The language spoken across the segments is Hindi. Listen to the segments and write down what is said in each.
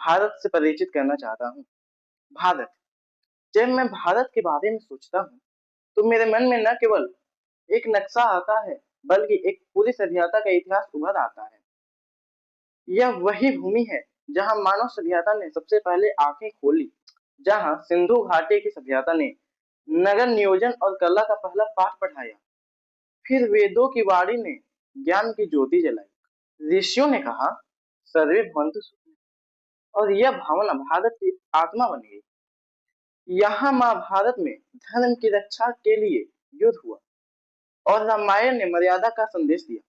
भारत से परिचित करना चाहता हूँ। भारत, जब मैं भारत के बारे में सोचता हूँ, तो मेरे मन में न केवल एक नक्शा आता है, बल्कि एक पूरी सभ्यता का इतिहास उभर आता है। यह वही भूमि है, जहाँ मानव सभ्यता ने सबसे पहले आँखें खोली, जहाँ सिंधु घाटी की सभ्यता ने नगर नियोजन और कला का पहला पाठ पढ़ाया। फिर वेदों की वाणी ने ज्ञान की ज्योति जलाई। ऋषियों ने कहा, सर्वे भवन्तु सुखिनः, और यह भावना भारत की आत्मा बन गई। यहाँ महाभारत में धर्म की रक्षा के लिए युद्ध हुआ और रामायण ने मर्यादा का संदेश दिया।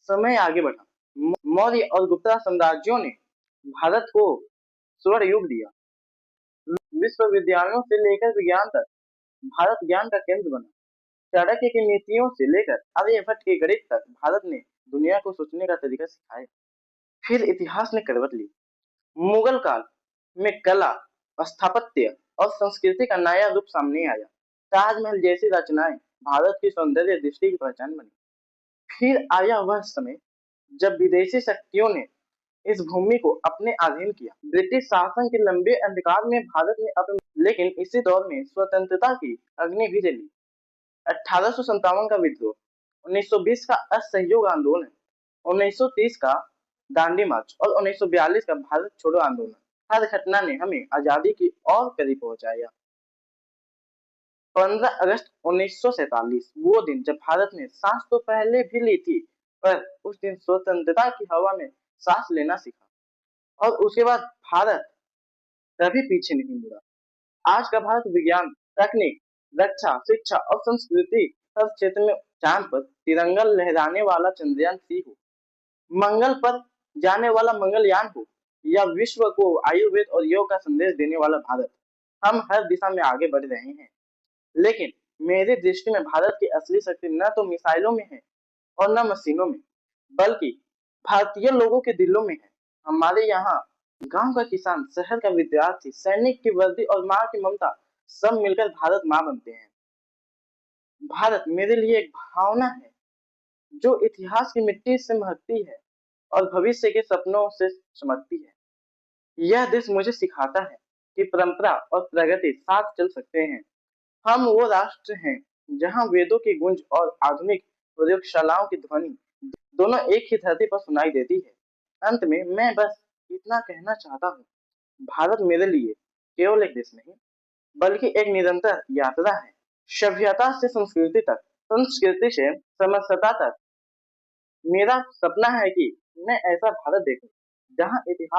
समय आगे बढ़ा, मौर्य और गुप्ता साम्राज्यों ने भारत को स्वर्ण युग दिया। विश्वविद्यालयों से लेकर विज्ञान तक भारत ज्ञान का केंद्र बना। चाणक्य की नीतियों से लेकर आर्यभट्ट के गणित तक भारत ने दुनिया को सोचने का तरीका सिखाया। फिर इतिहास ने करवट ली। मुगल काल में कला, स्थापत्य और संस्कृति का नया रूप सामने आया। ताजमहल जैसी रचनाएं भारत की सौंदर्य दृष्टि की पहचान बनी। फिर आया वह समय जब विदेशी शक्तियों ने इस भूमि को अपने अधीन किया। ब्रिटिश शासन के लंबे अंधकार में भारत ने अपने, लेकिन इसी दौर में स्वतंत्रता की अग्नि भी जली। 1857 का विद्रोह, 1920 का असहयोग आंदोलन, 1930 का दांडी मार्च और 1942 का भारत छोड़ो आंदोलन, हर घटना ने हमें आजादी की और करीब पहुंचाया। 15 अगस्त 1947, वो दिन जब भारत ने सांस तो पहले भी ली थी, पर उस दिन स्वतंत्रता की हवा में सांस लेना सीखा, और उसके बाद भारत कभी पीछे नहीं मुड़ा। आज का भारत विज्ञान, तकनीक, रक्षा, शिक्षा और संस्कृति हर क्षेत्र में, चांद पर तिरंगा लहराने वाला चंद्रयान-3 हो, मंगल पर जाने वाला मंगलयान हो, या विश्व को आयुर्वेद और योग का संदेश देने वाला भारत, हम हर दिशा में आगे बढ़ रहे हैं। लेकिन मेरी दृष्टि में भारत की असली शक्ति न तो मिसाइलों में है और न मशीनों में, बल्कि भारतीय लोगों के दिलों में है। हमारे यहाँ गांव का किसान, शहर का विद्यार्थी, सैनिक की वर्दी और माँ की ममता, सब मिलकर भारत माँ बनते हैं। भारत मेरे लिए एक भावना है, जो इतिहास की मिट्टी से महकती है और भविष्य के सपनों से चमकती है। यह देश मुझे सिखाता है कि परंपरा और प्रगति साथ चल सकते हैं। हम वो राष्ट्र हैं जहाँ वेदों की गूंज और आधुनिक प्रयोगशालाओं की ध्वनि दोनों एक ही धरती पर सुनाई देती है। अंत में मैं बस इतना कहना चाहता हूँ, भारत मेरे लिए केवल एक देश नहीं, बल्कि एक निरंतर यात्रा है। सभ्यता से संस्कृति तक, संस्कृति से समरसता तक। मेरा सपना है कि मैं ऐसा भारत देखूं, जहाँ इतिहास